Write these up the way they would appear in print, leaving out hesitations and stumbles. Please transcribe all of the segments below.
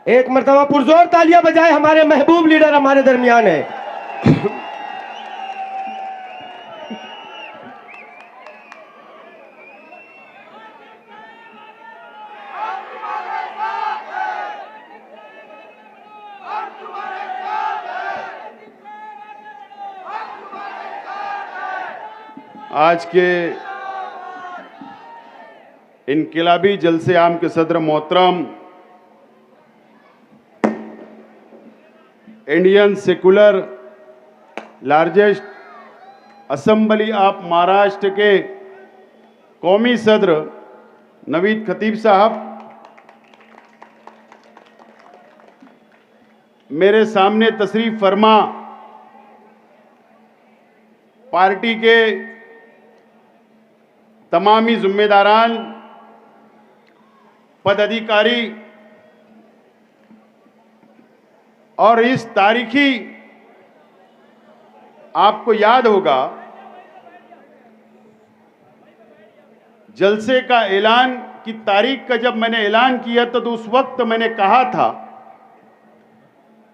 एक मर्तबा पुरजोर तालियां बजाए, हमारे महबूब लीडर हमारे दरमियान है। आज के इनकिलाबी जलसे आम के सदर मोहतरम, Indian secular largest assembly of Maharashtra के कौमी सदर नवीद खतीब साहब, मेरे सामने तशरीफ फरमा पार्टी के तमामी जिम्मेदारान, पदाधिकारी और इस तारीखी, आपको याद होगा जलसे का ऐलान की तारीख का जब मैंने ऐलान किया तो उस वक्त मैंने कहा था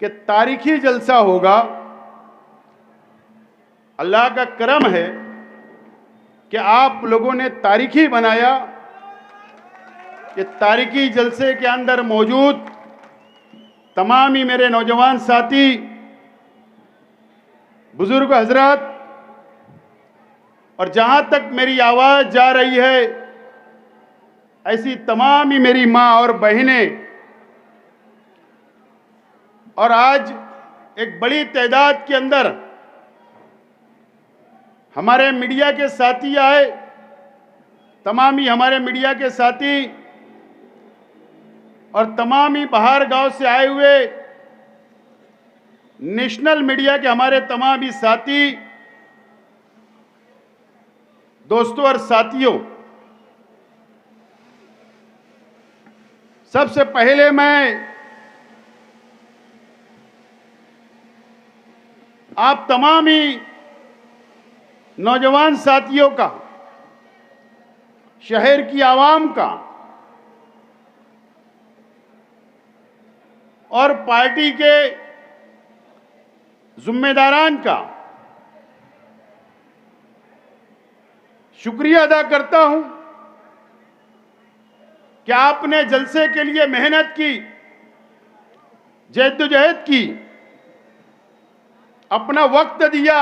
कि तारीखी जलसा होगा। अल्लाह का करम है कि आप लोगों ने तारीखी बनाया कि तारीखी जलसे के अंदर मौजूद तमाम ही मेरे नौजवान साथी, बुजुर्ग हजरत और जहां तक मेरी आवाज जा रही है ऐसी तमाम ही मेरी मां और बहनें, और आज एक बड़ी तादाद के अंदर हमारे मीडिया के साथी आए, तमाम ही हमारे मीडिया के साथी और तमाम ही बाहर गांव से आए हुए नेशनल मीडिया के हमारे तमाम ही साथी, दोस्तों और साथियों, सबसे पहले मैं आप तमाम ही नौजवान साथियों का, शहर की आवाम का और पार्टी के जिम्मेदारान का शुक्रिया अदा करता हूं कि आपने जलसे के लिए मेहनत की, जद्दोजहद की, अपना वक्त दिया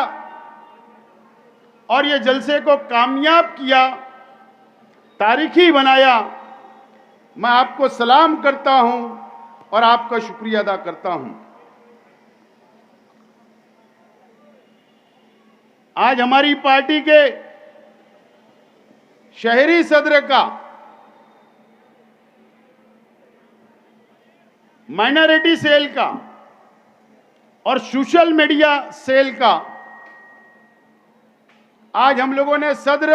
और ये जलसे को कामयाब किया, तारीखी बनाया। मैं आपको सलाम करता हूं और आपका शुक्रिया अदा करता हूं। आज हमारी पार्टी के शहरी सदर का, माइनॉरिटी सेल का और सोशल मीडिया सेल का, आज हम लोगों ने सदर,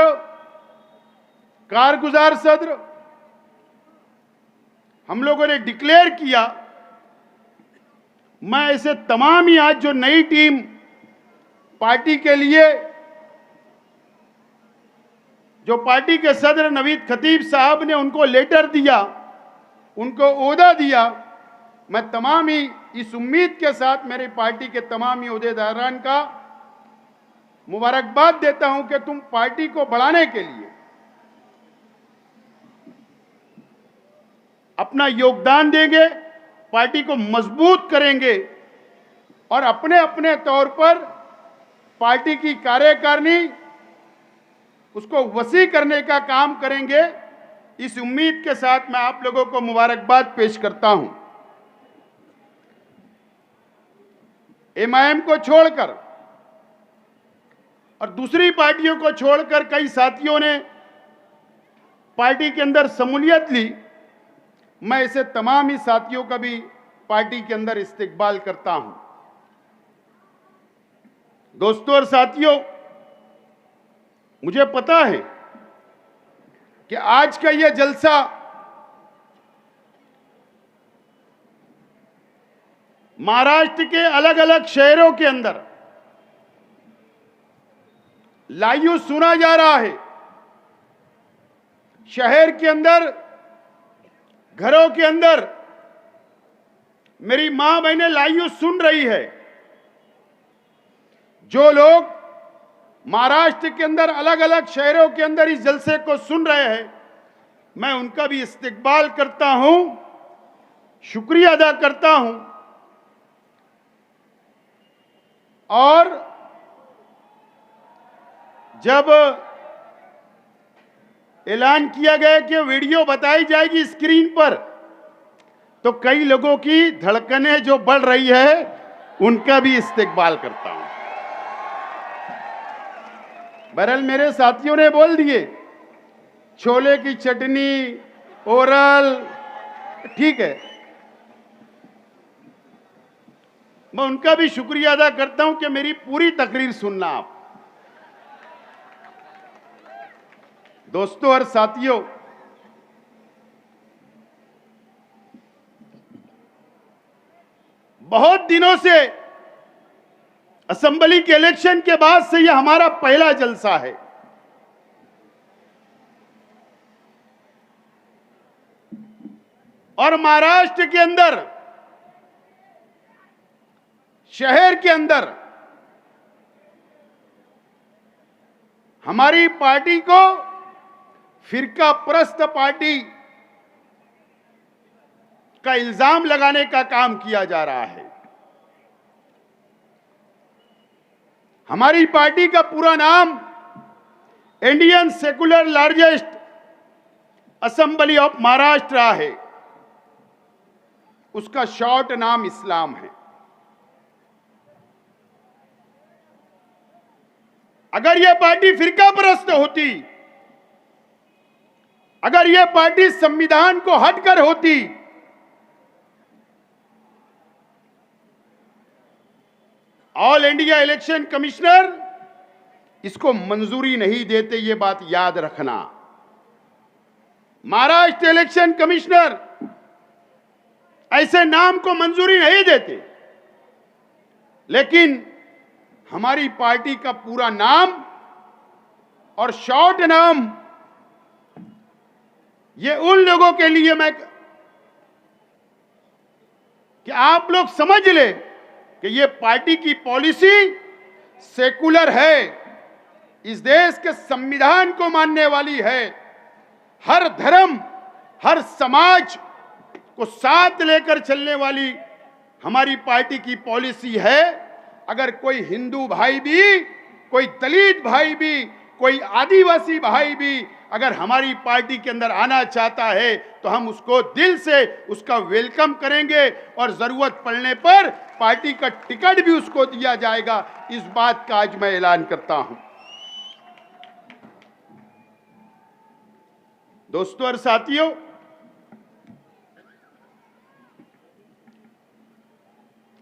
कारगुजार सदर हम लोगों ने डिक्लेयर किया। मैं ऐसे तमाम ही आज जो नई टीम पार्टी के लिए, जो पार्टी के सदर नवीद खतीब साहब ने उनको लेटर दिया, उनको ओहदा दिया, मैं तमाम ही इस उम्मीद के साथ मेरी पार्टी के तमाम ही ओहदेदारान का मुबारकबाद देता हूं कि तुम पार्टी को बढ़ाने के लिए अपना योगदान देंगे, पार्टी को मजबूत करेंगे और अपने अपने तौर पर पार्टी की कार्यकारिणी उसको वसी करने का काम करेंगे। इस उम्मीद के साथ मैं आप लोगों को मुबारकबाद पेश करता हूं। एमआईएम को छोड़कर और दूसरी पार्टियों को छोड़कर कई साथियों ने पार्टी के अंदर शमूलियत ली। मैं ऐसे तमाम ही साथियों का भी पार्टी के अंदर इस्तकबाल करता हूं। दोस्तों और साथियों, मुझे पता है कि आज का यह जलसा महाराष्ट्र के अलग अलग शहरों के अंदर लाइव सुना जा रहा है। शहर के अंदर, घरों के अंदर मेरी मां बहनें लाइव सुन रही है, जो लोग महाराष्ट्र के अंदर अलग अलग शहरों के अंदर इस जलसे को सुन रहे हैं, मैं उनका भी इस्तकबाल करता हूं, शुक्रिया अदा करता हूं। और जब ऐलान किया गया कि वीडियो बताई जाएगी स्क्रीन पर, तो कई लोगों की धड़कनें जो बढ़ रही है, उनका भी इस्तकबाल करता हूं। बहरहाल मेरे साथियों ने बोल दिए छोले की चटनी, ओरल, ठीक है, मैं उनका भी शुक्रिया अदा करता हूं कि मेरी पूरी तकरीर सुनना आप। दोस्तों और साथियों, बहुत दिनों से असेंबली के इलेक्शन के बाद से यह हमारा पहला जलसा है। और महाराष्ट्र के अंदर, शहर के अंदर हमारी पार्टी को फिरका परस्त पार्टी का इल्जाम लगाने का काम किया जा रहा है। हमारी पार्टी का पूरा नाम Indian secular largest assembly of Maharashtra है, उसका शॉर्ट नाम इस्लाम है। अगर यह पार्टी फिरका परस्त होती, अगर यह पार्टी संविधान को हटकर होती, ऑल इंडिया इलेक्शन कमिश्नर इसको मंजूरी नहीं देते, यह बात याद रखना। महाराष्ट्र इलेक्शन कमिश्नर ऐसे नाम को मंजूरी नहीं देते, लेकिन हमारी पार्टी का पूरा नाम और शॉर्ट नाम, ये उन लोगों के लिए मैं कि आप लोग समझ ले कि ये पार्टी की पॉलिसी सेकुलर है, इस देश के संविधान को मानने वाली है, हर धर्म, हर समाज को साथ लेकर चलने वाली हमारी पार्टी की पॉलिसी है। अगर कोई हिंदू भाई भी, कोई दलित भाई भी, कोई आदिवासी भाई भी अगर हमारी पार्टी के अंदर आना चाहता है, तो हम उसको दिल से उसका वेलकम करेंगे और जरूरत पड़ने पर पार्टी का टिकट भी उसको दिया जाएगा। इस बात का आज मैं ऐलान करता हूं। दोस्तों और साथियों,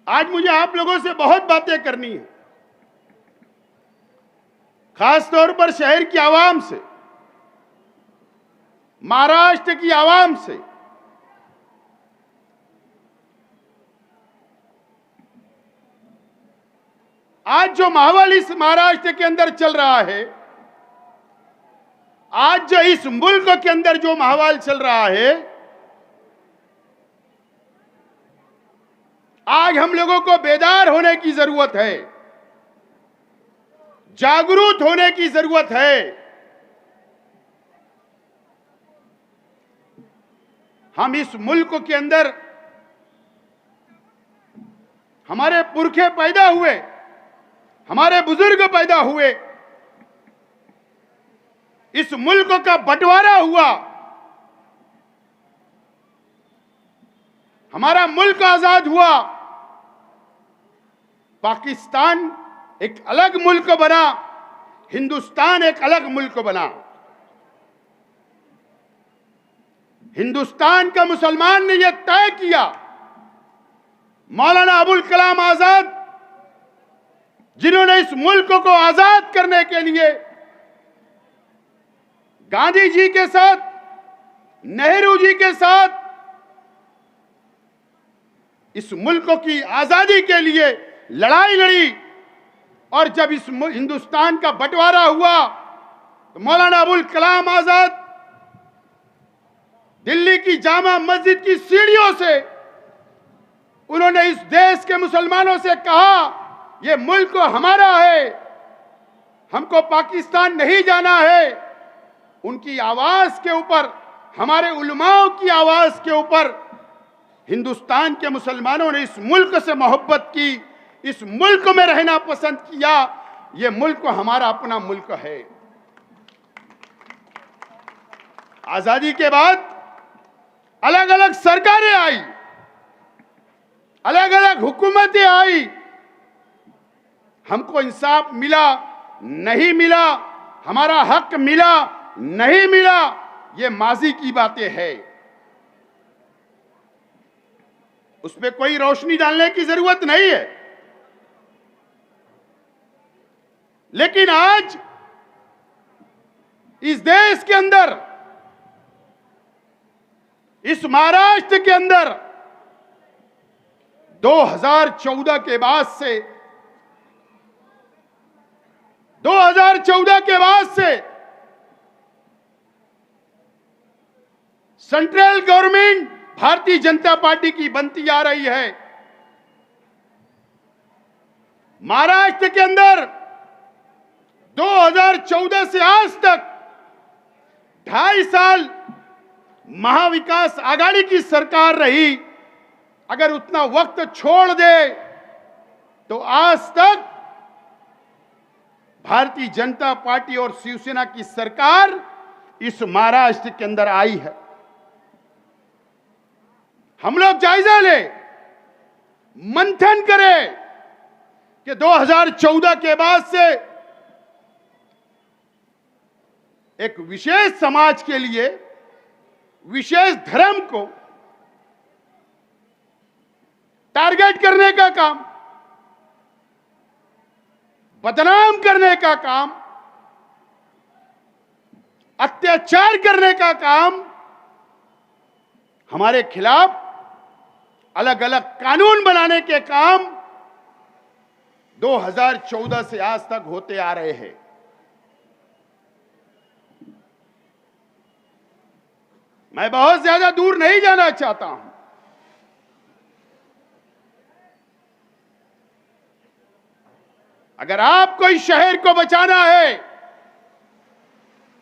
आज मुझे आप लोगों से बहुत बातें करनी है, खास तौर पर शहर की आवाम से, महाराष्ट्र की आवाम से। आज जो माहौल इस महाराष्ट्र के अंदर चल रहा है, आज जो इस मुल्क के अंदर जो माहौल चल रहा है, आज हम लोगों को बेदार होने की जरूरत है, जागरूक होने की जरूरत है। हम इस मुल्क के अंदर हमारे पुरखे पैदा हुए, हमारे बुजुर्ग पैदा हुए, इस मुल्क का बंटवारा हुआ, हमारा मुल्क आजाद हुआ, पाकिस्तान एक अलग मुल्क बना, हिंदुस्तान एक अलग मुल्क बना। हिंदुस्तान का मुसलमान ने यह तय किया, मौलाना अबुल कलाम आजाद, जिन्होंने इस मुल्क को आजाद करने के लिए गांधी जी के साथ, नेहरू जी के साथ इस मुल्क की आजादी के लिए लड़ाई लड़ी। और जब इस हिंदुस्तान का बंटवारा हुआ, तो मौलाना अबुल कलाम आजाद दिल्ली की जामा मस्जिद की सीढ़ियों से उन्होंने इस देश के मुसलमानों से कहा, ये मुल्क हमारा है, हमको पाकिस्तान नहीं जाना है। उनकी आवाज के ऊपर, हमारे उलमाओं की आवाज के ऊपर हिंदुस्तान के मुसलमानों ने इस मुल्क से मोहब्बत की, इस मुल्क में रहना पसंद किया। ये मुल्क हमारा अपना मुल्क है। आजादी के बाद अलग अलग सरकारें आई, अलग अलग हुकूमतें आई, हमको इंसाफ मिला नहीं मिला, हमारा हक मिला नहीं मिला, ये माजी की बातें हैं। उस पर कोई रोशनी डालने की जरूरत नहीं है। लेकिन आज इस देश के अंदर, इस महाराष्ट्र के अंदर 2014 के बाद से 2014 के बाद से central government Bharatiya Janata party की बनती आ रही है। महाराष्ट्र के अंदर 2014 से आज तक 2.5 साल महाविकास आघाड़ी की सरकार रही। अगर उतना वक्त छोड़ दे तो आज तक भारतीय जनता पार्टी और शिवसेना की सरकार इस महाराष्ट्र के अंदर आई है। हम लोग जायजा ले, मंथन करें कि 2014 के बाद से एक विशेष समाज के लिए, विशेष धर्म को टारगेट करने का काम, बदनाम करने का काम, अत्याचार करने का काम, हमारे खिलाफ अलग अलग कानून बनाने के काम 2014 से आज तक होते आ रहे हैं। मैं बहुत ज्यादा दूर नहीं जाना चाहता हूं। अगर आपको इस शहर को बचाना है,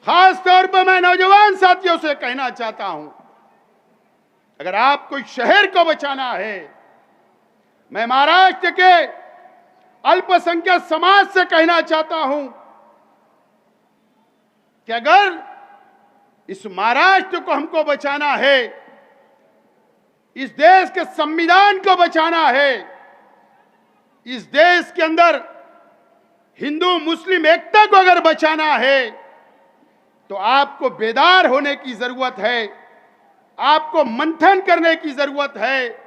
खास तौर पर मैं नौजवान साथियों से कहना चाहता हूं, अगर आपको इस शहर को बचाना है, मैं महाराष्ट्र के अल्पसंख्यक समाज से कहना चाहता हूं कि अगर इस महाराष्ट्र को हमको बचाना है, इस देश के संविधान को बचाना है, इस देश के अंदर हिंदू मुस्लिम एकता को अगर बचाना है, तो आपको बेदार होने की जरूरत है, आपको मंथन करने की जरूरत है,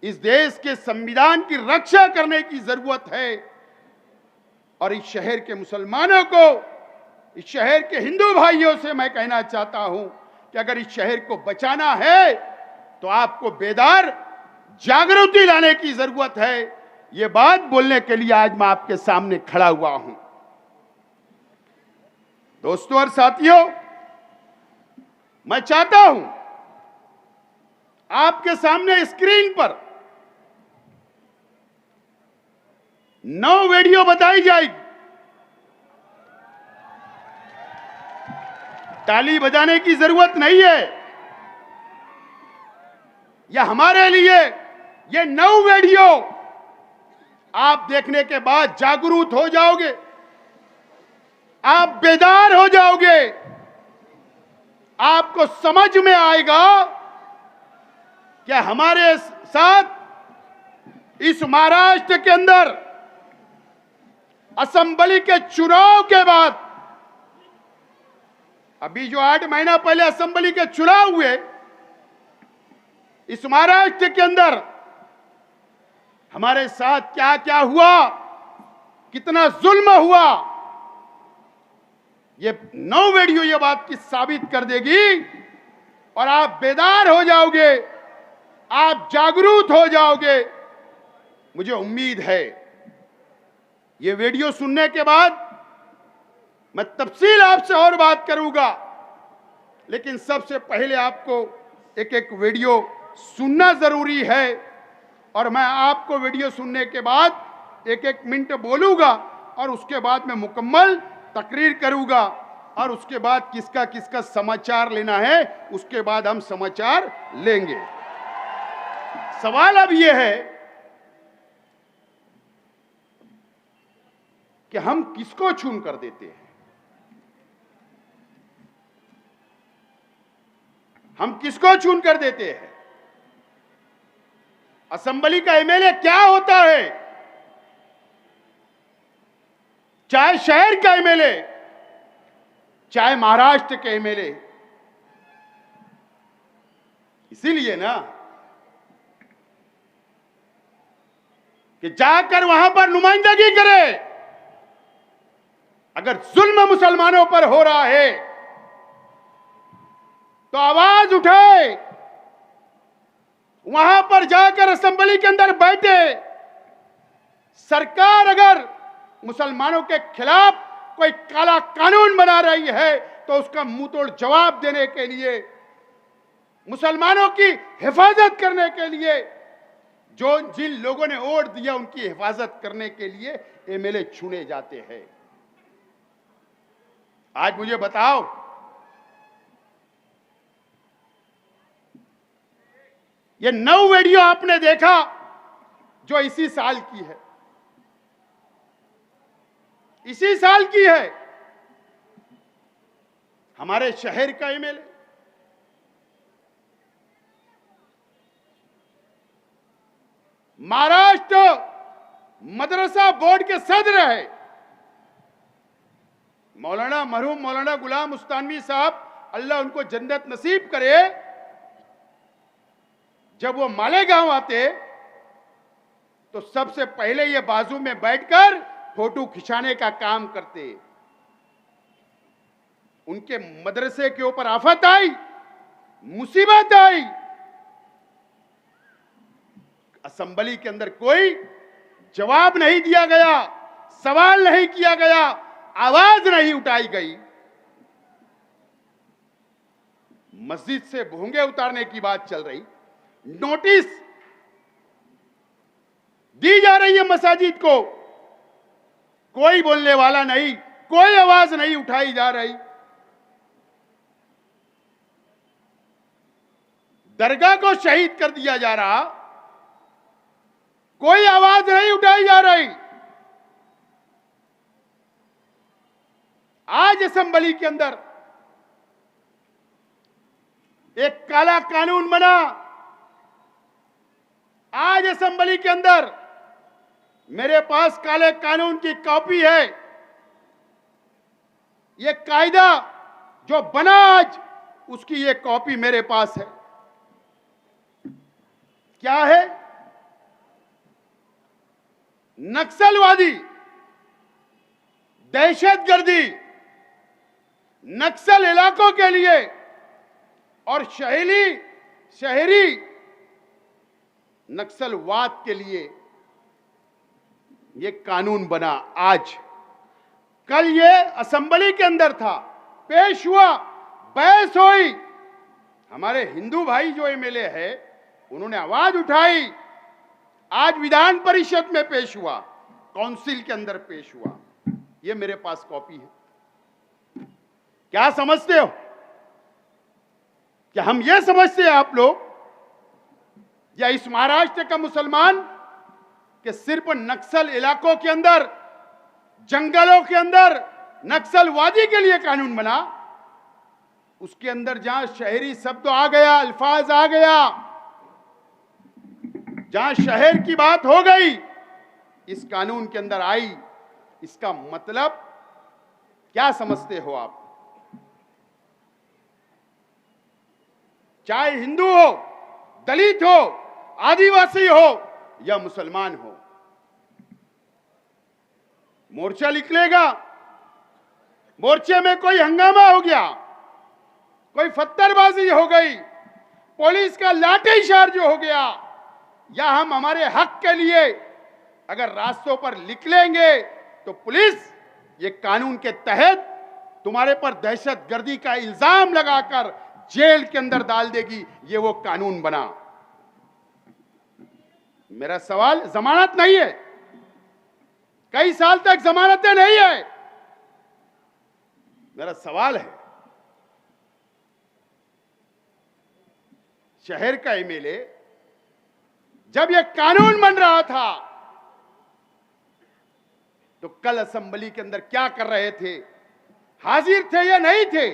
इस देश के संविधान की रक्षा करने की जरूरत है। और इस शहर के मुसलमानों को, इस शहर के हिंदू भाइयों से मैं कहना चाहता हूं कि अगर इस शहर को बचाना है तो आपको बेदार जागृति लाने की जरूरत है। ये बात बोलने के लिए आज मैं आपके सामने खड़ा हुआ हूं। दोस्तों और साथियों, मैं चाहता हूं आपके सामने स्क्रीन पर 9 वीडियो बताई जाएगी। ताली बजाने की जरूरत नहीं है। यह हमारे लिए ये 9 वीडियो आप देखने के बाद जागरूक हो जाओगे, आप बेदार हो जाओगे, आपको समझ में आएगा कि हमारे साथ इस महाराष्ट्र के अंदर असेंबली के चुनाव के बाद, अभी जो 8 महीना पहले असेंबली के चुनाव हुए, इस महाराष्ट्र के अंदर हमारे साथ क्या क्या हुआ, कितना जुल्म हुआ, ये 9 वीडियो ये बात की साबित कर देगी। और आप बेदार हो जाओगे, आप जागरूक हो जाओगे। मुझे उम्मीद है ये वीडियो सुनने के बाद मैं तफसील आपसे और बात करूंगा, लेकिन सबसे पहले आपको एक एक वीडियो सुनना जरूरी है। और मैं आपको वीडियो सुनने के बाद एक एक मिनट बोलूंगा और उसके बाद मैं मुकम्मल तकरीर करूंगा और उसके बाद किसका किसका समाचार लेना है उसके बाद हम समाचार लेंगे। सवाल अब यह है कि हम किसको चुन कर देते हैं, हम किसको चुन कर देते हैं। असेंबली का एमएलए क्या होता है, चाहे शहर का एमएलए चाहे महाराष्ट्र के एमएलए। इसीलिए ना कि जाकर वहां पर नुमाइंदगी करे। अगर जुल्म मुसलमानों पर हो रहा है तो आवाज उठाए, वहां पर जाकर असेंबली के अंदर बैठे। सरकार अगर मुसलमानों के खिलाफ कोई काला कानून बना रही है तो उसका मुंहतोड़ जवाब देने के लिए, मुसलमानों की हिफाजत करने के लिए, जो जिन लोगों ने वोट दिया उनकी हिफाजत करने के लिए एमएलए चुने जाते हैं। आज मुझे बताओ, ये 9 वीडियो आपने देखा जो इसी साल की है, इसी साल की है। हमारे शहर का एमएलए, महाराष्ट्र मदरसा बोर्ड के सदर है मौलाना मरहूम मौलाना गुलाम उस्तानवी साहब, अल्लाह उनको जन्नत नसीब करे। जब वो मालेगांव आते तो सबसे पहले ये बाजू में बैठकर फोटो खिंचाने का काम करते। उनके मदरसे के ऊपर आफत आई, मुसीबत आई, असेंबली के अंदर कोई जवाब नहीं दिया गया, सवाल नहीं किया गया, आवाज नहीं उठाई गई। मस्जिद से भोंगे उतारने की बात चल रही, नोटिस दी जा रही है मसाजिद को, कोई बोलने वाला नहीं, कोई आवाज नहीं उठाई जा रही। दरगाह को शहीद कर दिया जा रहा, कोई आवाज नहीं उठाई जा रही। आज असेंबली के अंदर एक काला कानून बना। आज असेंबली के अंदर मेरे पास काले कानून की कॉपी है। यह कायदा जो बना आज, उसकी यह कॉपी मेरे पास है। क्या है? नक्सलवादी, दहशतगर्दी, नक्सल इलाकों के लिए और शहरी नक्सलवाद के लिए यह कानून बना। आज कल ये असेंबली के अंदर था, पेश हुआ, बहस हुई। हमारे हिंदू भाई जो एमएलए है उन्होंने आवाज उठाई। आज विधान परिषद में पेश हुआ, काउंसिल के अंदर पेश हुआ। यह मेरे पास कॉपी है। क्या समझते हो? क्या हम यह समझते हैं आप लोग या इस महाराष्ट्र का मुसलमान कि सिर्फ नक्सल इलाकों के अंदर, जंगलों के अंदर नक्सलवादी के लिए कानून बना? उसके अंदर जहां शहरी शब्द आ गया, अल्फाज आ गया, जहां शहर की बात हो गई, इस कानून के अंदर आई। इसका मतलब क्या समझते हो आप? चाहे हिंदू हो, दलित हो, आदिवासी हो या मुसलमान हो, मोर्चा निकलेगा, मोर्चे में कोई हंगामा हो गया, कोई पत्थरबाजी हो गई, पुलिस का लाठीचार्ज हो गया, या हम हमारे हक के लिए अगर रास्तों पर निकलेंगे तो पुलिस ये कानून के तहत तुम्हारे पर दहशतगर्दी का इल्जाम लगाकर जेल के अंदर डाल देगी। ये वो कानून बना। मेरा सवाल, जमानत नहीं है, कई साल तक जमानतें नहीं है। मेरा सवाल है, शहर का एमएलए जब यह कानून बन रहा था तो कल असेंबली के अंदर क्या कर रहे थे? हाजिर थे या नहीं थे?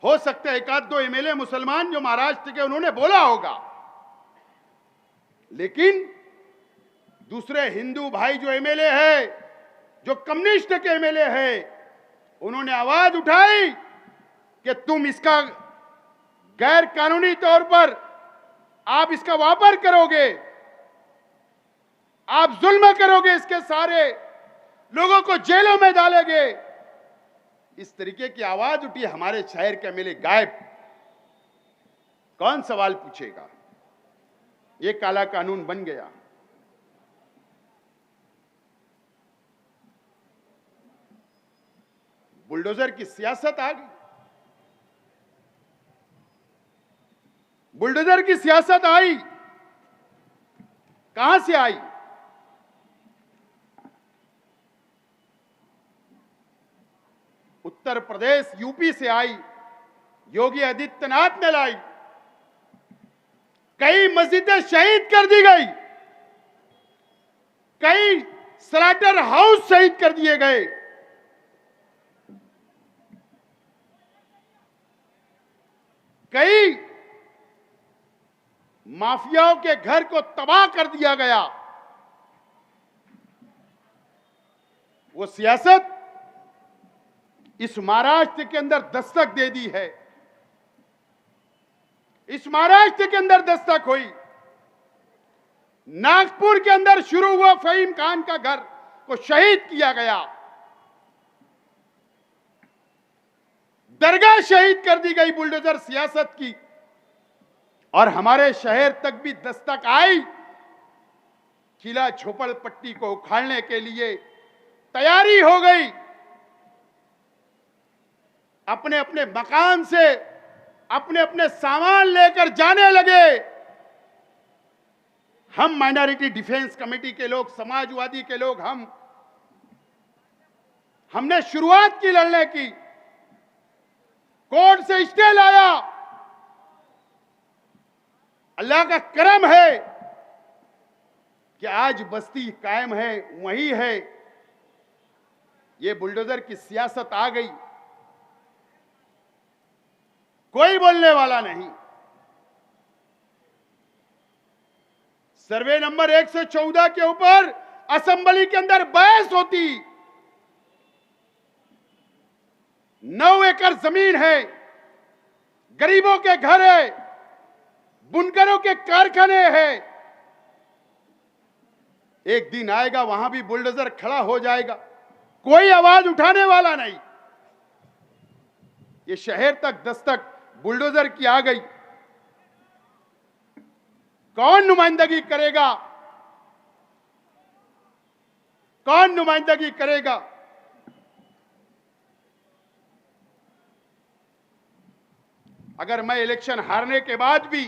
हो सकता है एक आध दो एमएलए मुसलमान जो महाराष्ट्र के, उन्होंने बोला होगा, लेकिन दूसरे हिंदू भाई जो एमएलए है, जो कम्युनिस्ट के एमएलए है, उन्होंने आवाज उठाई कि तुम इसका गैर कानूनी तौर पर आप इसका व्यापार करोगे, आप जुल्म करोगे, इसके सारे लोगों को जेलों में डालेंगे। इस तरीके की आवाज उठी, हमारे शहर के एमएलए गायब। कौन सवाल पूछेगा? यह काला कानून बन गया। बुलडोजर की सियासत आ गई। बुलडोजर की सियासत आई, कहां से आई? उत्तर प्रदेश, यूपी से आई, योगी आदित्यनाथ ने लाई। कई मस्जिदें शहीद कर दी गई, कई स्लाटर हाउस शहीद कर दिए गए, कई माफियाओं के घर को तबाह कर दिया गया। वो सियासत इस महाराष्ट्र के अंदर दस्तक दे दी है। इस महाराष्ट्र के अंदर दस्तक हुई। नागपुर के अंदर शुरू हुआ, फहीम खान का घर को शहीद किया गया, दरगाह शहीद कर दी गई बुलडोजर सियासत की। और हमारे शहर तक भी दस्तक आई। किला झोपड़पट्टी को उखाड़ने के लिए तैयारी हो गई। अपने अपने मकान से अपने अपने सामान लेकर जाने लगे। हम माइनॉरिटी डिफेंस कमेटी के लोग, समाजवादी के लोग, हमने शुरुआत की लड़ने की। कोर्ट से स्टे लाया। अल्लाह का करम है कि आज बस्ती कायम है, वही है। ये बुलडोजर की सियासत आ गई, कोई बोलने वाला नहीं। सर्वे नंबर 114 के ऊपर असेंबली के अंदर बहस होती। 9 एकड़ जमीन है, गरीबों के घर है, बुनकरों के कारखाने हैं। एक दिन आएगा, वहां भी बुलडोजर खड़ा हो जाएगा, कोई आवाज उठाने वाला नहीं। ये शहर तक दस्तक बुलडोजर की आ गई। कौन नुमाइंदगी करेगा? कौन नुमाइंदगी करेगा? अगर मैं इलेक्शन हारने के बाद भी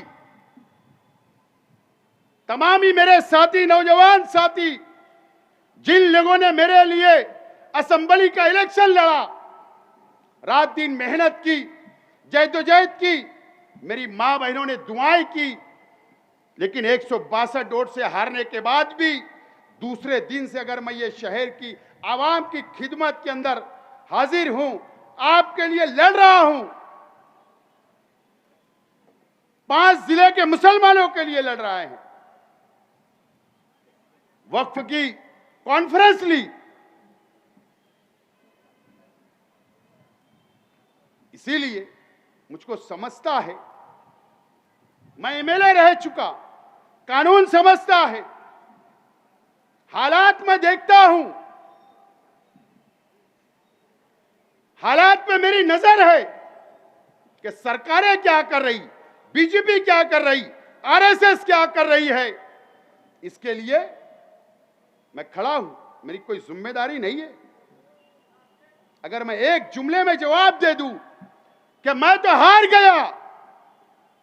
तमाम ही मेरे साथी, नौजवान साथी, जिन लोगों ने मेरे लिए असेंबली का इलेक्शन लड़ा, रात दिन मेहनत की, जद्दोजहद की, मेरी मां बहनों ने दुआएं की, लेकिन 162 वोट से हारने के बाद भी दूसरे दिन से अगर मैं ये शहर की आवाम की खिदमत के अंदर हाजिर हूं, आपके लिए लड़ रहा हूं, 5 जिले के मुसलमानों के लिए लड़ रहा है। वक्फ की कॉन्फ्रेंस ली, इसीलिए मुझको समझता है, मैं एमएलए रह चुका, कानून समझता है, हालात में देखता हूं, हालात पे मेरी नजर है कि सरकारें क्या कर रही, बीजेपी क्या कर रही, आरएसएस क्या कर रही है। इसके लिए मैं खड़ा हूं, मेरी कोई जिम्मेदारी नहीं है। अगर मैं एक जुमले में जवाब दे दूं कि मैं तो हार गया,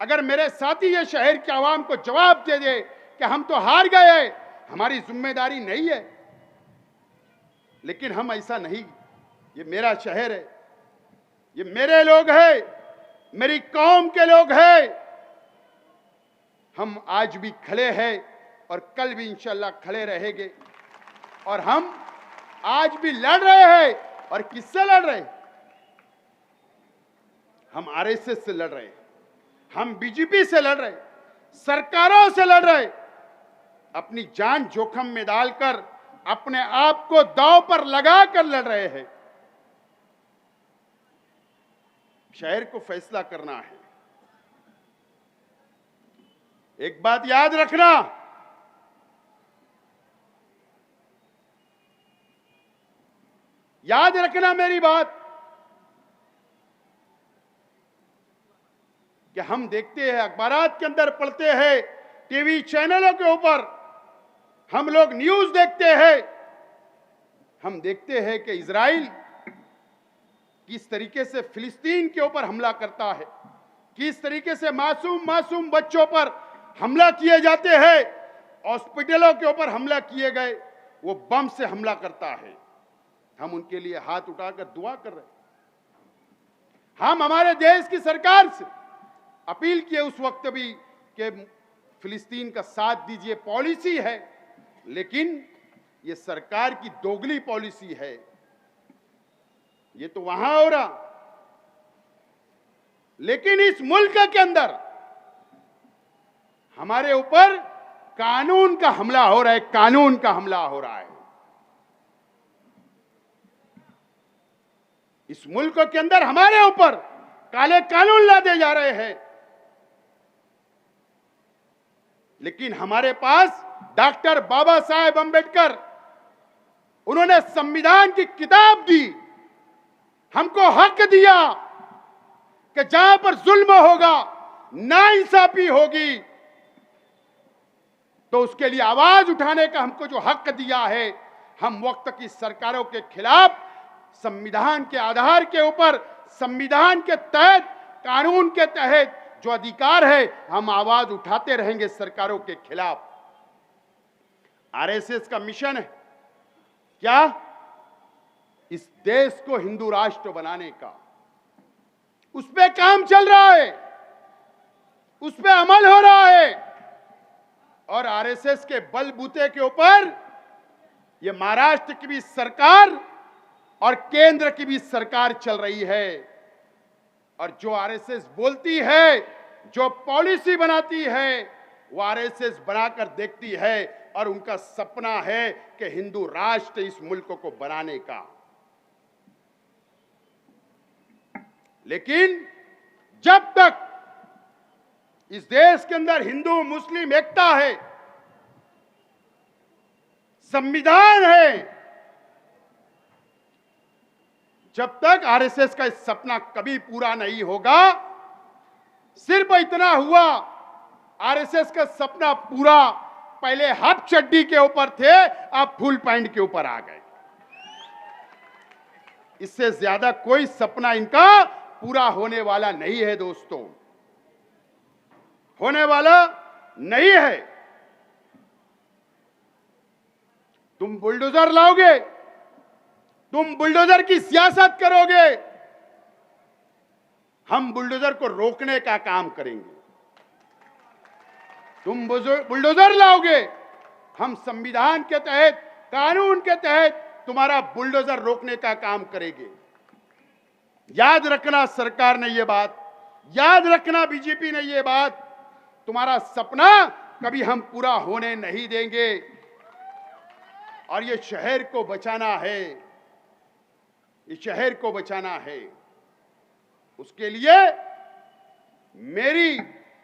अगर मेरे साथी ये शहर के आवाम को जवाब दे दे कि हम तो हार गए, हमारी जिम्मेदारी नहीं है, लेकिन हम ऐसा नहीं। ये मेरा शहर है, ये मेरे लोग हैं, मेरी कौम के लोग हैं। हम आज भी खड़े हैं और कल भी इंशाल्लाह खड़े रहेंगे। और हम आज भी लड़ रहे हैं। और किससे लड़ रहे हैं? हम आरएसएस से लड़ रहे हैं, हम बीजेपी से लड़ रहे हैं, सरकारों से लड़ रहे हैं, अपनी जान जोखिम में डालकर अपने आप को दांव पर लगाकर लड़ रहे हैं। शहर को फैसला करना है। एक बात याद रखना, याद रखना मेरी बात, कि हम देखते हैं, अखबारात के अंदर पढ़ते हैं, टीवी चैनलों के ऊपर हम लोग न्यूज देखते हैं, हम देखते हैं कि इजराइल किस तरीके से फिलिस्तीन के ऊपर हमला करता है, किस तरीके से मासूम बच्चों पर हमला किए जाते हैं, हॉस्पिटलों के ऊपर हमला किए गए, वो बम से हमला करता है। हम उनके लिए हाथ उठाकर दुआ कर रहे हैं। हम हमारे देश की सरकार से अपील किए उस वक्त भी कि फिलिस्तीन का साथ दीजिए, पॉलिसी है, लेकिन ये सरकार की दोगली पॉलिसी है। ये तो वहां हो रहा, लेकिन इस मुल्क के अंदर हमारे ऊपर कानून का हमला हो रहा है, कानून का हमला हो रहा है। इस मुल्क के अंदर हमारे ऊपर काले कानून लादे जा रहे हैं, लेकिन हमारे पास डॉक्टर बाबा साहेब अंबेडकर, उन्होंने संविधान की किताब दी, हमको हक दिया कि जहां पर जुल्म होगा, नाइंसाफी होगी, तो उसके लिए आवाज उठाने का हमको जो हक दिया है, हम वक्त की सरकारों के खिलाफ संविधान के आधार के ऊपर, संविधान के तहत, कानून के तहत जो अधिकार है, हम आवाज उठाते रहेंगे सरकारों के खिलाफ। आरएसएस का मिशन है क्या? इस देश को हिंदू राष्ट्र बनाने का। उस पे काम चल रहा है, उस पे अमल हो रहा है, और आरएसएस के बलबूते के ऊपर ये महाराष्ट्र की भी सरकार और केंद्र की भी सरकार चल रही है। और जो आरएसएस बोलती है, जो पॉलिसी बनाती है, वो आरएसएस बनाकर देखती है, और उनका सपना है कि हिंदू राष्ट्र इस मुल्क को बनाने का। लेकिन जब तक इस देश के अंदर हिंदू मुस्लिम एकता है, संविधान है, जब तक आरएसएस का इस सपना कभी पूरा नहीं होगा। सिर्फ इतना हुआ, आरएसएस का सपना पूरा, पहले हाफ चड्डी के ऊपर थे, अब फुल पैंट के ऊपर आ गए। इससे ज्यादा कोई सपना इनका पूरा होने वाला नहीं है दोस्तों, होने वाला नहीं है। तुम बुलडोजर लाओगे, तुम बुलडोजर की सियासत करोगे, हम बुलडोजर को रोकने का काम करेंगे। तुम बुलडोजर लाओगे, हम संविधान के तहत, कानून के तहत तुम्हारा बुलडोजर रोकने का काम करेंगे। याद रखना सरकार ने ये बात, याद रखना बीजेपी ने ये बात, तुम्हारा सपना कभी हम पूरा होने नहीं देंगे। और ये शहर को बचाना है, ये शहर को बचाना है। उसके लिए मेरी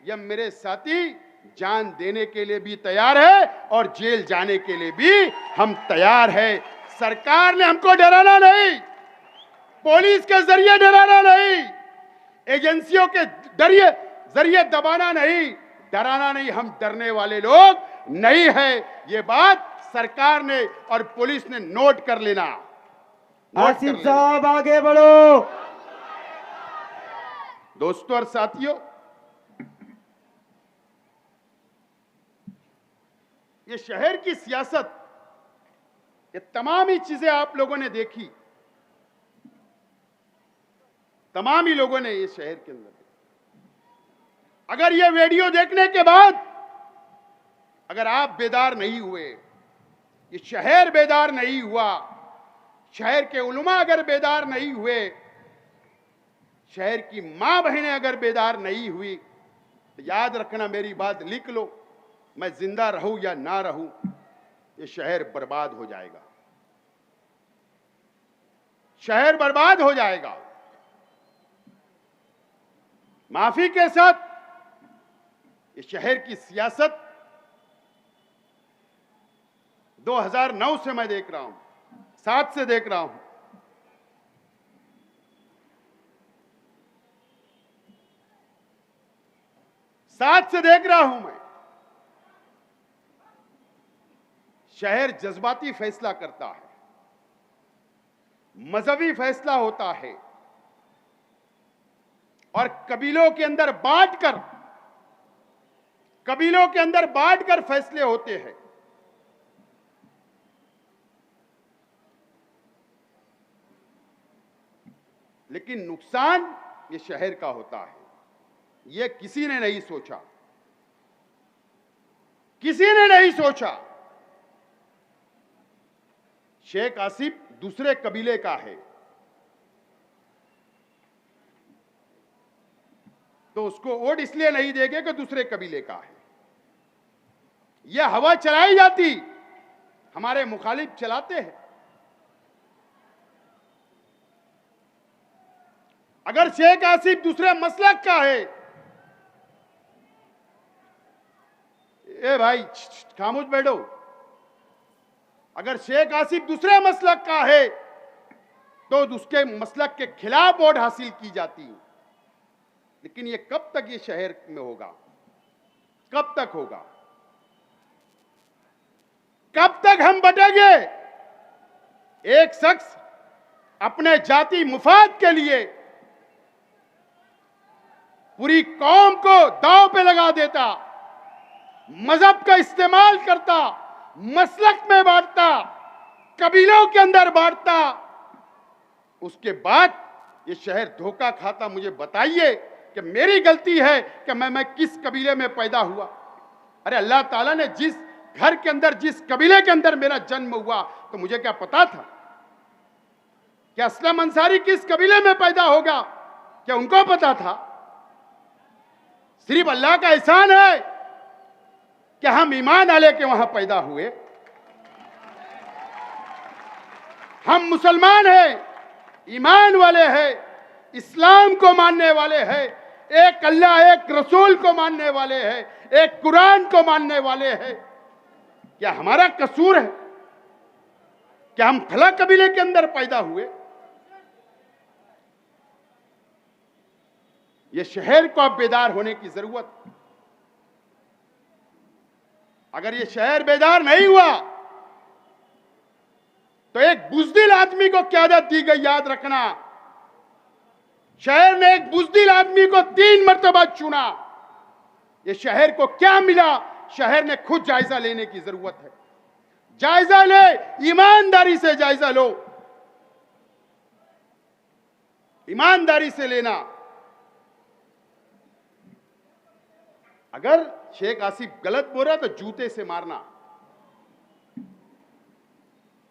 या मेरे साथी जान देने के लिए भी तैयार है, और जेल जाने के लिए भी हम तैयार है। सरकार ने हमको डराना नहीं, पुलिस के जरिए डराना नहीं, एजेंसियों के जरिए दबाना नहीं, डराना नहीं। हम डरने वाले लोग नहीं है। ये बात सरकार ने और पुलिस ने नोट कर लेना। आसिफ साहब आगे बढ़ो। दोस्तों और साथियों, ये शहर की सियासत, ये तमाम ही चीजें आप लोगों ने देखी, तमाम ही लोगों ने ये शहर के अंदर, अगर ये वीडियो देखने के बाद अगर आप बेदार नहीं हुए, ये शहर बेदार नहीं हुआ, शहर के उलमा अगर बेदार नहीं हुए, शहर की मां बहनें अगर बेदार नहीं हुई, तो याद रखना, मेरी बात लिख लो, मैं जिंदा रहूं या ना रहूं, ये शहर बर्बाद हो जाएगा, शहर बर्बाद हो जाएगा। माफी के साथ ये शहर की सियासत 2009 से मैं देख रहा हूं, 7 से देख रहा हूं, से देख रहा हूं मैं। शहर जज्बाती फैसला करता है, मजहबी फैसला होता है और कबीलों के अंदर बांटकर फैसले होते हैं। लेकिन नुकसान ये शहर का होता है, ये किसी ने नहीं सोचा, किसी ने नहीं सोचा। शेख आसिफ दूसरे कबीले का है, तो उसको वोट इसलिए नहीं देंगे कि दूसरे कबीले का है। यह हवा चलाई जाती, हमारे मुखालिफ चलाते हैं। अगर शेख आसिफ दूसरे मसलक का है, ए भाई खामोश बैठो, अगर शेख आसिफ दूसरे मसलक का है तो उसके मसलक के खिलाफ वोट हासिल की जाती है। लेकिन ये कब तक ये शहर में होगा, कब तक होगा, कब तक हम बटेंगे? एक शख्स अपने जाति मुफाद के लिए पूरी कौम को दांव पे लगा देता, मजहब का इस्तेमाल करता, मसलक में बांटता, कबीलों के अंदर बांटता, उसके बाद ये शहर धोखा खाता। मुझे बताइए कि मेरी गलती है कि मैं किस कबीले में पैदा हुआ? अरे अल्लाह ताला ने जिस घर के अंदर, जिस कबीले के अंदर मेरा जन्म हुआ, तो मुझे क्या पता था कि असलम अंसारी किस कबीले में पैदा होगा? क्या उनको पता था? सिर्फ अल्लाह का एहसान है कि हम ईमान वाले के वहां पैदा हुए। हम मुसलमान हैं, ईमान वाले हैं, इस्लाम को मानने वाले हैं, एक अल्लाह एक रसूल को मानने वाले हैं, एक कुरान को मानने वाले हैं। क्या हमारा कसूर है कि हम फला कबीले के अंदर पैदा हुए? ये शहर को अब बेदार होने की जरूरत। अगर ये शहर बेदार नहीं हुआ तो एक बुज़दिल आदमी को क़यादत दी गई, याद रखना। शहर ने एक बुज़दिल आदमी को 3 मर्तबा चुना। ये शहर को क्या मिला, शहर ने खुद जायजा लेने की जरूरत है। जायजा ले, ईमानदारी से जायजा लो, ईमानदारी से लेना। अगर शेख आसिफ गलत बोल रहा तो जूते से मारना,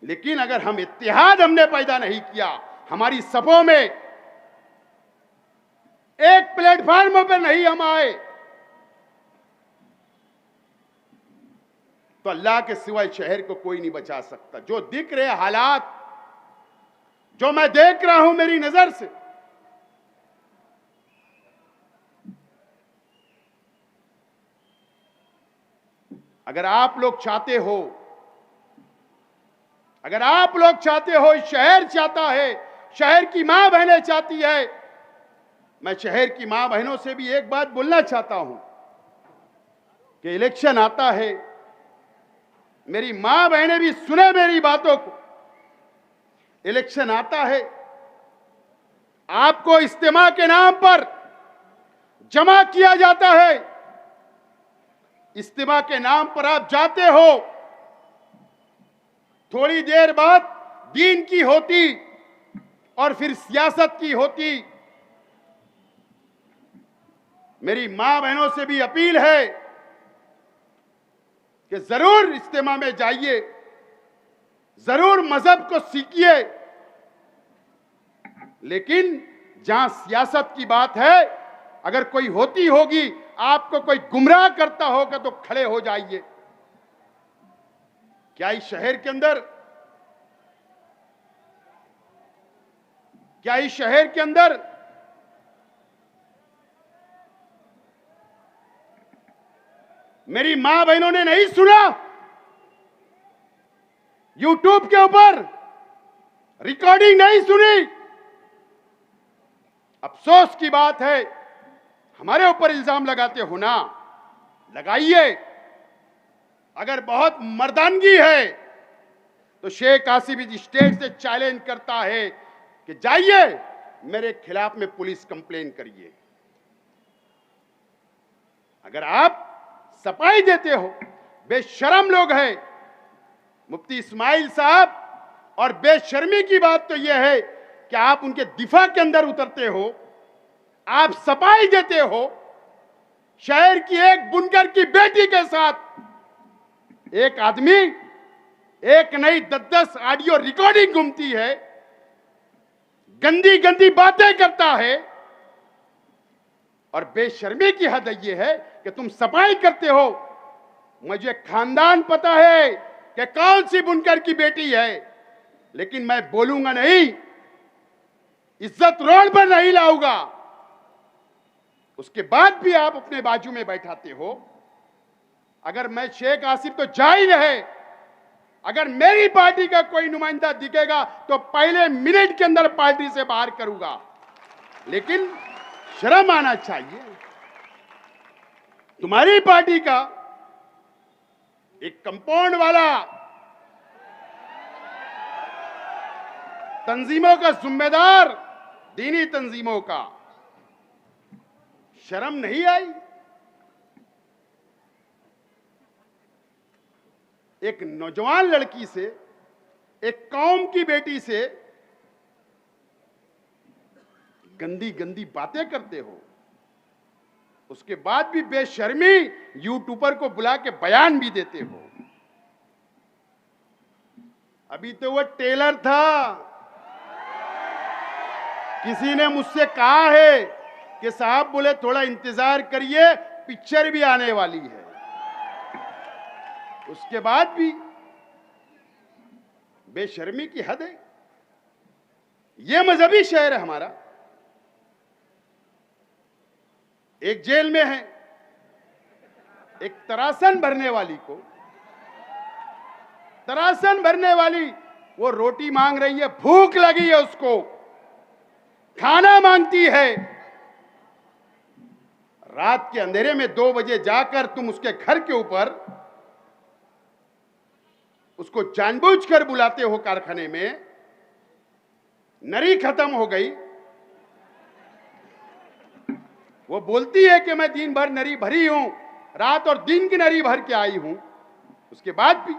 लेकिन अगर हम इत्तेहाद हमने पैदा नहीं किया, हमारी सफों में एक प्लेटफार्म पर नहीं हम आए, तो अल्लाह के सिवाय शहर को कोई नहीं बचा सकता। जो दिख रहे हालात, जो मैं देख रहा हूं मेरी नजर से, अगर आप लोग चाहते हो, अगर आप लोग चाहते हो, शहर चाहता है, शहर की मां बहनें चाहती है, मैं शहर की मां बहनों से भी एक बात बोलना चाहता हूं कि इलेक्शन आता है, मेरी मां बहनें भी सुने मेरी बातों को। इलेक्शन आता है, आपको इस्तेमा के नाम पर जमा किया जाता है, इज्तिमा के नाम पर आप जाते हो, थोड़ी देर बाद दीन की होती और फिर सियासत की होती। मेरी मां बहनों से भी अपील है कि जरूर इज्तिमा में जाइए, जरूर मजहब को सीखिए, लेकिन जहां सियासत की बात है, अगर कोई होती होगी, आपको कोई गुमराह करता होगा तो खड़े हो जाइए। क्या इस शहर के अंदर मेरी मां बहनों ने नहीं सुना? यूट्यूब के ऊपर रिकॉर्डिंग नहीं सुनी? अफसोस की बात है, हमारे ऊपर इल्जाम लगाते हो ना, लगाइए। अगर बहुत मर्दानगी है तो शेख आसिफ इस स्टेज से चैलेंज करता है कि जाइए मेरे खिलाफ में पुलिस कंप्लेन करिए। अगर आप सफाई देते हो, बेशर्म लोग हैं मुफ्ती इस्माइल साहब, और बेशर्मी की बात तो यह है कि आप उनके दिफा के अंदर उतरते हो, आप सफाई देते हो। शहर की एक बुनकर की बेटी के साथ एक आदमी एक नहीं 10-10 ऑडियो रिकॉर्डिंग घूमती है, गंदी गंदी बातें करता है, और बेशर्मी की हद यह है कि तुम सफाई करते हो। मुझे खानदान पता है कि कौन सी बुनकर की बेटी है, लेकिन मैं बोलूंगा नहीं, इज्जत रोड पर नहीं लाऊंगा। उसके बाद भी आप अपने बाजू में बैठाते हो। अगर मैं शेख आसिफ तो जा ही रहे, अगर मेरी पार्टी का कोई नुमाइंदा दिखेगा तो पहले मिनट के अंदर पार्टी से बाहर करूंगा। लेकिन शर्म आना चाहिए। तुम्हारी पार्टी का एक कंपाउंड वाला तंजीमों का जिम्मेदार, दीनी तंजीमों का, शर्म नहीं आई? एक नौजवान लड़की से, एक कौम की बेटी से गंदी गंदी बातें करते हो, उसके बाद भी बेशर्मी यूट्यूबर को बुला के बयान भी देते हो। अभी तो वो टेलर था, किसी ने मुझसे कहा है कि साहब बोले थोड़ा इंतजार करिए, पिक्चर भी आने वाली है। उसके बाद भी बेशर्मी की हद है। यह मजहबी शहर है हमारा। एक जेल में है, एक तरासन भरने वाली को, तरासन भरने वाली वो रोटी मांग रही है, भूख लगी है, उसको खाना मांगती है। रात के अंधेरे में 2 बजे जाकर तुम उसके घर के ऊपर उसको जानबूझकर बुलाते हो कारखाने में। नरी खत्म हो गई, वो बोलती है कि मैं दिन भर नरी भरी हूं, रात और दिन की नरी भर के आई हूं। उसके बाद भी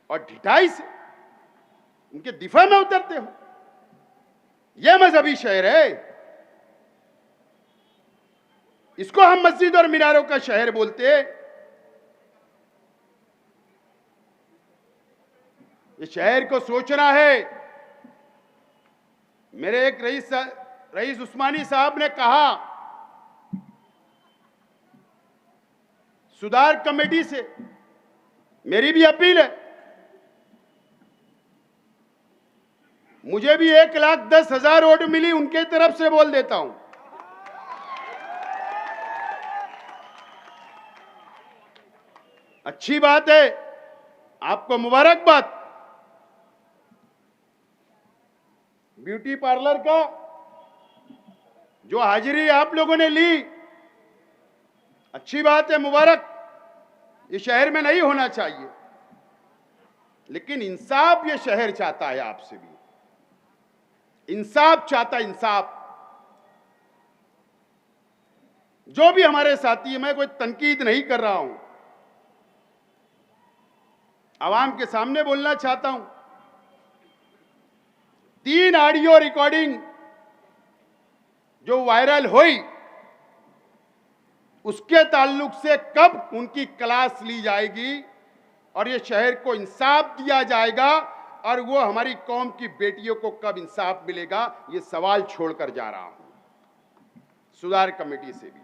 और ढिठाई से उनके दिफा में उतरते हो। यह मजहबी शहर है, इसको हम मस्जिद और मीनारों का शहर बोलते हैं। इस शहर को सोचना है। मेरे एक रईस उस्मानी साहब ने कहा, सुधार कमेटी से मेरी भी अपील है, मुझे भी 1,10,000 वोट मिली, उनके तरफ से बोल देता हूं। अच्छी बात है, आपको मुबारकबाद। ब्यूटी पार्लर का जो हाजिरी आप लोगों ने ली, अच्छी बात है, मुबारक। ये शहर में नहीं होना चाहिए, लेकिन इंसाफ ये शहर चाहता है, आपसे भी इंसाफ चाहता है, इंसाफ। जो भी हमारे साथी हैं, मैं कोई तनकीद नहीं कर रहा हूं, आवाम के सामने बोलना चाहता हूं। 3 ऑडियो रिकॉर्डिंग जो वायरल हुई, उसके ताल्लुक से कब उनकी क्लास ली जाएगी और ये शहर को इंसाफ दिया जाएगा और वो हमारी कौम की बेटियों को कब इंसाफ मिलेगा, ये सवाल छोड़कर जा रहा हूं सुधार कमेटी से भी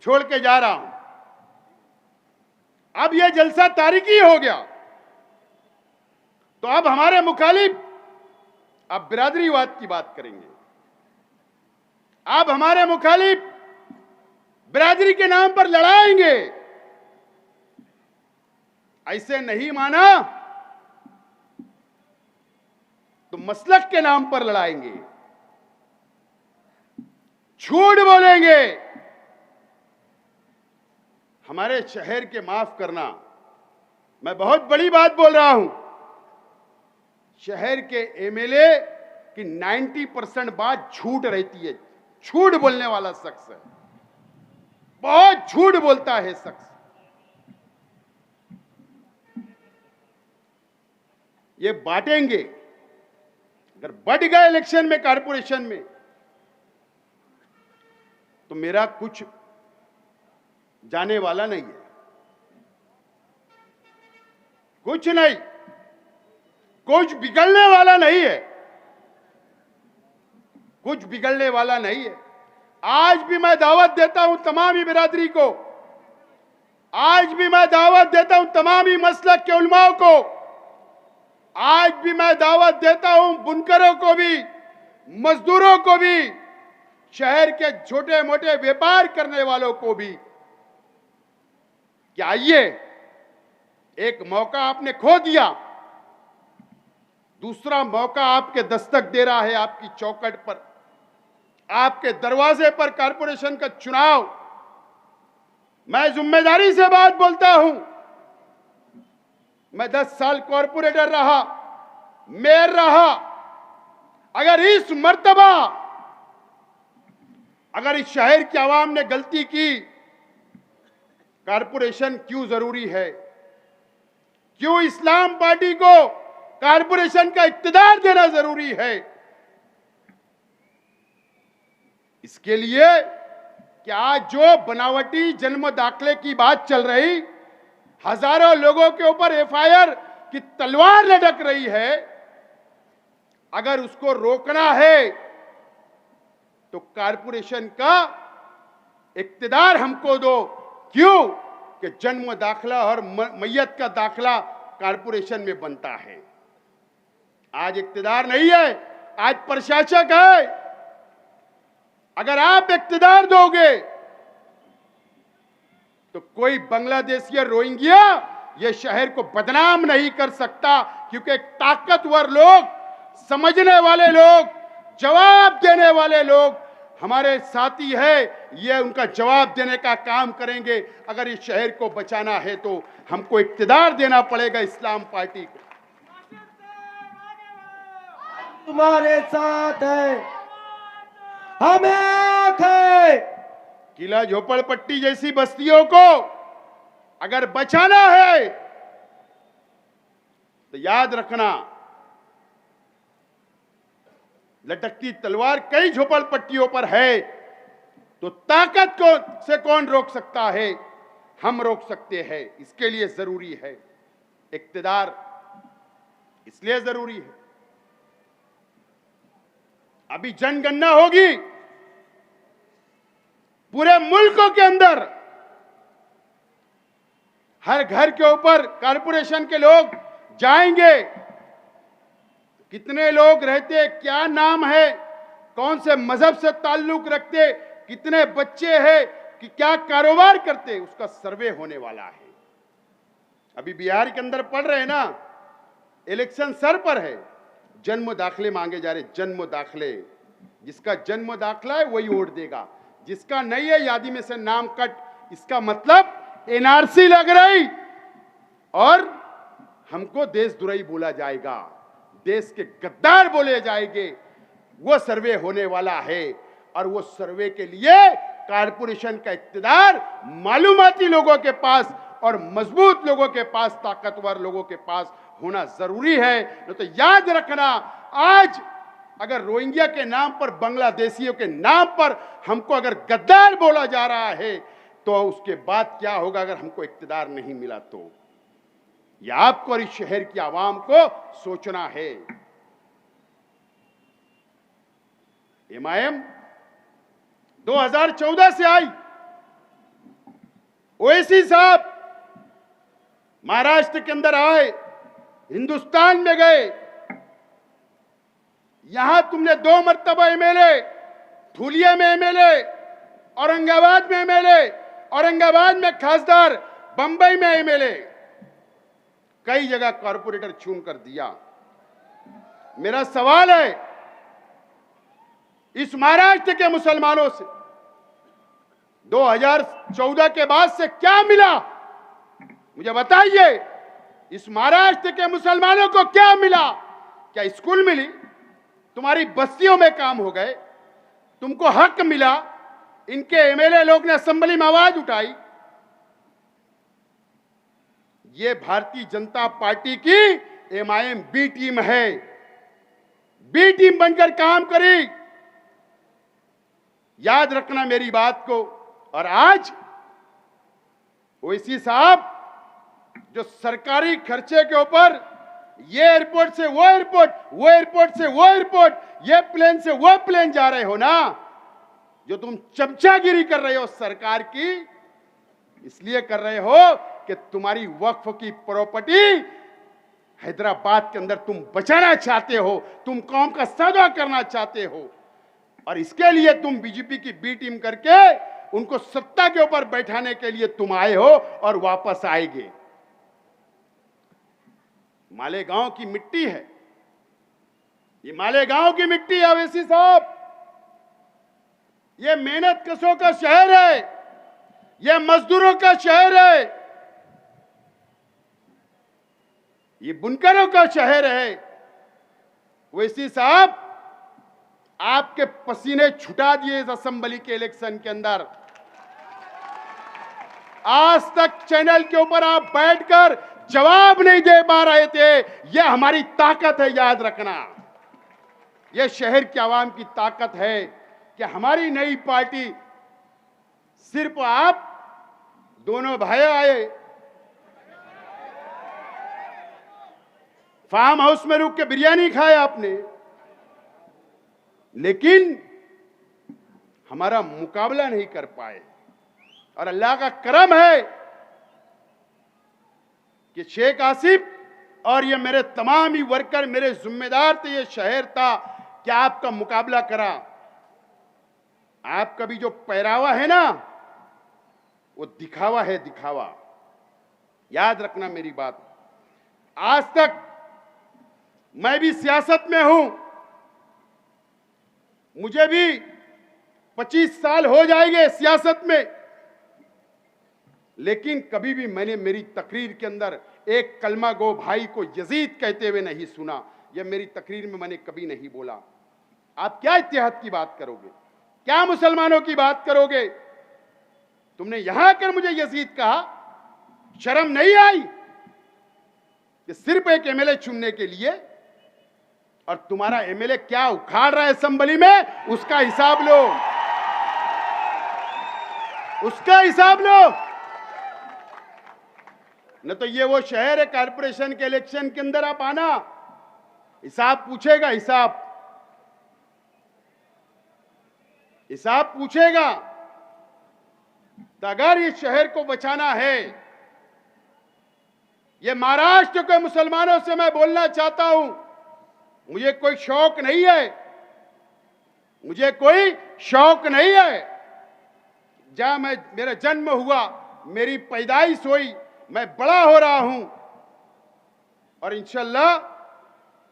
छोड़ के जा रहा हूं। अब यह जलसा तारीखी हो गया, तो अब हमारे मुखालिफ अब बिरादरीवाद की बात करेंगे। अब हमारे मुखालिफ बिरादरी के नाम पर लड़ाएंगे। ऐसे नहीं माना तो मसलक के नाम पर लड़ाएंगे, झूठ बोलेंगे। हमारे शहर के, माफ करना, मैं बहुत बड़ी बात बोल रहा हूं, शहर के एमएलए की 90% बात झूठ रहती है। झूठ बोलने वाला शख्स है, बहुत झूठ बोलता है शख्स। ये बांटेंगे, अगर बढ़ गए इलेक्शन में, कारपोरेशन में, तो मेरा कुछ जाने वाला नहीं है, कुछ नहीं, कुछ बिगड़ने वाला नहीं है, कुछ बिगड़ने वाला नहीं है। आज भी मैं दावत देता हूं तमाम ही बिरादरी को, आज भी मैं दावत देता हूं तमाम ही मसलक के उलमाओं को, आज भी मैं दावत देता हूं बुनकरों को भी, मजदूरों को भी, शहर के छोटे मोटे व्यापार करने वालों को भी, कि आइए, एक मौका आपने खो दिया, दूसरा मौका आपके दस्तक दे रहा है, आपकी चौखट पर, आपके दरवाजे पर कारपोरेशन का चुनाव। मैं जिम्मेदारी से बात बोलता हूं, मैं 10 साल कॉर्पोरेटर रहा, मेयर रहा। अगर इस मर्तबा, अगर इस शहर की आवाम ने गलती की, कारपोरेशन क्यों जरूरी है, क्यों इस्लाम पार्टी को कारपोरेशन का इक्तिदार देना जरूरी है, इसके लिए कि आज जो बनावटी जन्म दाखिले की बात चल रही, हजारों लोगों के ऊपर एफआईआर की तलवार लटक रही है, अगर उसको रोकना है तो कारपोरेशन का इक्तिदार हमको दो। क्यों? कि जन्म दाखिला और मैयत का दाखिला कारपोरेशन में बनता है। आज इक्तिदार नहीं है, आज प्रशासक है। अगर आप इक्तिदार दोगे तो कोई बांग्लादेश या रोहिंग्या ये शहर को बदनाम नहीं कर सकता, क्योंकि एक ताकतवर लोग, समझने वाले लोग, जवाब देने वाले लोग हमारे साथी है, ये उनका जवाब देने का काम करेंगे। अगर इस शहर को बचाना है तो हमको इक्तिदार देना पड़ेगा इस्लाम पार्टी को। तुम्हारे साथ है, हम एक है। किला झोपड़पट्टी जैसी बस्तियों को अगर बचाना है तो याद रखना, लटकती तलवार कई झोपड़पट्टियों पर है, तो ताकत को से कौन रोक सकता है? हम रोक सकते हैं। इसके लिए जरूरी है इक्तिदार, इसलिए जरूरी है। अभी जनगणना होगी पूरे मुल्कों के अंदर, हर घर के ऊपर कारपोरेशन के लोग जाएंगे, कितने लोग रहते, क्या नाम है, कौन से मजहब से ताल्लुक रखते, कितने बच्चे हैं, कि क्या कारोबार करते, उसका सर्वे होने वाला है। अभी बिहार के अंदर पढ़ रहे हैं ना, इलेक्शन सर पर है, जन्म दाखिले मांगे जा रहे, जन्म दाखिले। जिसका जन्म दाखिला है वही वोट देगा, जिसका नहीं है यादी में से नाम कट। इसका मतलब एनआरसी लग रही और हमको देशद्रोही बोला जाएगा, देश के गद्दार बोले जाएंगे। वो सर्वे होने वाला है। और वो सर्वे के लिए कारपोरेशन का इख्तियार मालूमाती लोगों के पास और मजबूत लोगों के पास, ताकतवर लोगों के पास होना जरूरी है। नहीं तो याद रखना, आज अगर रोहिंग्या के नाम पर, बांग्लादेशियों के नाम पर हमको अगर गद्दार बोला जा रहा है, तो उसके बाद क्या होगा अगर हमको इख्तियार नहीं मिला तो। यह आपको और इस शहर की आवाम को सोचना है। एमआईएम 2014 से आई। ओवैसी साहब महाराष्ट्र के अंदर आए, हिंदुस्तान में गए, यहां तुमने 2 मर्तबा एमएलए, धुलिया में एमएलए, औरंगाबाद में एमएलए, औरंगाबाद में खासदार, बंबई में एमएलए, कई जगह कॉर्पोरेटर चुन कर दिया। मेरा सवाल है, इस महाराष्ट्र के मुसलमानों से 2014 के बाद से क्या मिला? मुझे बताइए, इस महाराष्ट्र के मुसलमानों को क्या मिला? क्या स्कूल मिली? तुम्हारी बस्तियों में काम हो गए? तुमको हक मिला? इनके एमएलए लोग ने असेंबली में आवाज उठाई। ये भारतीय जनता पार्टी की एमआईएम बी टीम है, बी टीम बनकर काम करी। याद रखना मेरी बात को। और आज ओवैसी साहब जो सरकारी खर्चे के ऊपर ये एयरपोर्ट से वो एयरपोर्ट, वो एयरपोर्ट से वो एयरपोर्ट, ये प्लेन से वो प्लेन जा रहे हो ना, जो तुम चमचागिरी कर रहे हो सरकार की, इसलिए कर रहे हो कि तुम्हारी वक्फ की प्रॉपर्टी हैदराबाद के अंदर तुम बचाना चाहते हो, तुम कौम का सौदा करना चाहते हो, और इसके लिए तुम बीजेपी की बी टीम करके उनको सत्ता के ऊपर बैठाने के लिए तुम आए हो और वापस आएंगे। मालेगांव की मिट्टी है, ये मालेगांव की मिट्टी है ओवैसी साहब। ये मेहनत कशों का शहर है, ये मजदूरों का शहर है, ये बुनकरों का शहर है। ओवैसी साहब, आपके पसीने छुटा दिए इस असेंबली के इलेक्शन के अंदर। आज तक चैनल के ऊपर आप बैठकर जवाब नहीं दे पा रहे थे। यह हमारी ताकत है, याद रखना। यह शहर की आवाम की ताकत है कि हमारी नई पार्टी, सिर्फ आप दोनों भाई आए, फार्म हाउस में रुक के बिरयानी खाया आपने, लेकिन हमारा मुकाबला नहीं कर पाए। और अल्लाह का करम है कि शेख आसिफ और ये मेरे तमाम ही वर्कर, मेरे जिम्मेदार थे, ये शहर था कि आपका मुकाबला करा। आपका भी जो पहरावा है ना, वो दिखावा है, दिखावा। याद रखना मेरी बात। आज तक मैं भी सियासत में हूं, मुझे भी 25 साल हो जाएंगे सियासत में, लेकिन कभी भी मैंने मेरी तकरीर के अंदर एक कलमा गो भाई को यजीद कहते हुए नहीं सुना। यह मेरी तकरीर में मैंने कभी नहीं बोला। आप क्या इत्तेहाद की बात करोगे? क्या मुसलमानों की बात करोगे? तुमने यहां आकर मुझे यजीद कहा, शर्म नहीं आई कि सिर्फ एक एमएलए चुनने के लिए? और तुम्हारा एमएलए क्या उखाड़ रहा है असेंबली में, उसका हिसाब लो, उसका हिसाब लो। न तो ये वो शहर है, कारपोरेशन के इलेक्शन के अंदर आप आना, हिसाब पूछेगा, हिसाब पूछेगा। तो अगर इस शहर को बचाना है, ये महाराष्ट्र के मुसलमानों से मैं बोलना चाहता हूं, मुझे कोई शौक नहीं है, मुझे कोई शौक नहीं है। जहां मेरा जन्म हुआ, मेरी पैदाइश हुई, मैं बड़ा हो रहा हूं, और इंशाल्लाह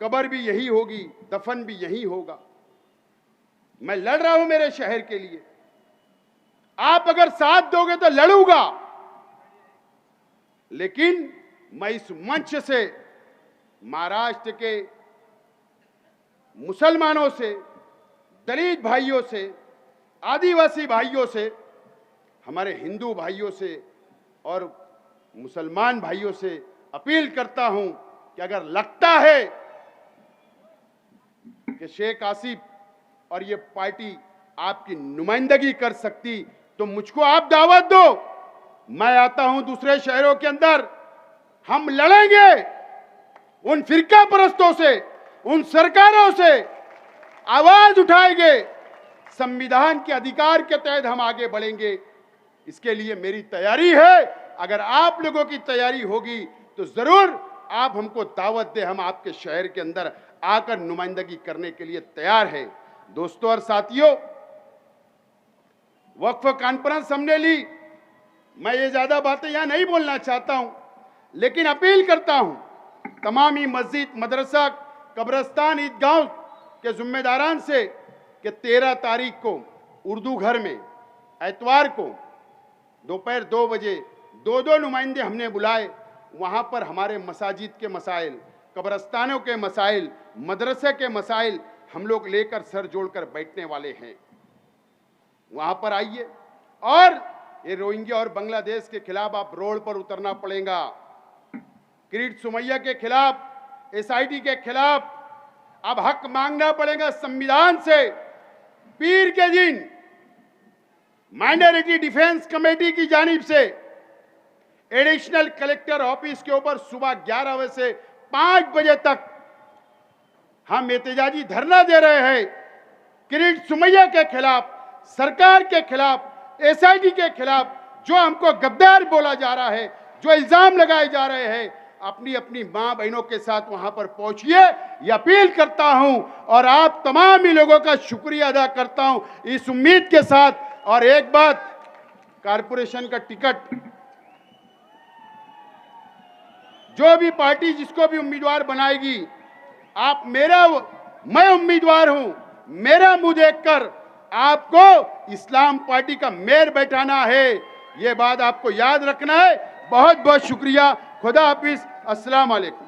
कब्र भी यही होगी, दफन भी यही होगा। मैं लड़ रहा हूं मेरे शहर के लिए। आप अगर साथ दोगे तो लड़ूंगा, लेकिन मैं इस मंच से महाराष्ट्र के मुसलमानों से, दलित भाइयों से, आदिवासी भाइयों से, हमारे हिंदू भाइयों से और मुसलमान भाइयों से अपील करता हूं कि अगर लगता है कि शेख आसिफ और ये पार्टी आपकी नुमाइंदगी कर सकती तो मुझको आप दावत दो, मैं आता हूं दूसरे शहरों के अंदर, हम लड़ेंगे उन फिरका परस्तों से, उन सरकारों से, आवाज उठाएंगे, संविधान के अधिकार के तहत हम आगे बढ़ेंगे। इसके लिए मेरी तैयारी है। अगर आप लोगों की तैयारी होगी तो जरूर आप हमको दावत दें, हम आपके शहर के अंदर आकर नुमाइंदगी करने के लिए तैयार हैं। दोस्तों और साथियों, वक्फ कॉन्फ्रेंस हमने ली, मैं ये ज्यादा बातें यहां नहीं बोलना चाहता हूं, लेकिन अपील करता हूं तमाम ही मस्जिद, मदरसा, कब्रस्तान, ईदगाह के जिम्मेदारान से कि 13 तारीख को उर्दू घर में एतवार को दोपहर 2 बजे 2 नुमाइंदे हमने बुलाए। वहां पर हमारे मसाजिद के मसाइल, कब्रस्तानों के मसाइल, मदरसे के मसाइल हम लोग लेकर सर जोड़कर बैठने वाले हैं। वहां पर आइए और ये रोहिंग्या और बांग्लादेश के खिलाफ आप रोड पर उतरना पड़ेगा। किरीट सोमैया के खिलाफ, SIT के खिलाफ अब हक मांगना पड़ेगा संविधान से। पीर के दिन माइनॉरिटी डिफेंस कमेटी की जानिब से एडिशनल कलेक्टर ऑफिस के ऊपर सुबह 11 बजे से 5 बजे तक हम एहतजाजी धरना दे रहे हैं। किरीट सोमैया के खिलाफ, सरकार के खिलाफ, SIT के खिलाफ जो हमको गद्दार बोला जा रहा है, जो इल्जाम लगाए जा रहे हैं, अपनी अपनी मां बहनों के साथ वहां पर पहुंचिए, ये अपील करता हूं। और आप तमाम ही लोगों का शुक्रिया अदा करता हूं इस उम्मीद के साथ। और एक बात, कारपोरेशन का टिकट जो भी पार्टी जिसको भी उम्मीदवार बनाएगी, आप मैं उम्मीदवार हूं, मेरा मुंह देखकर आपको इस्लाम पार्टी का मेयर बैठाना है, ये बात आपको याद रखना है। बहुत बहुत शुक्रिया। खुदा हाफिज। अस्सलाम वालेकुम।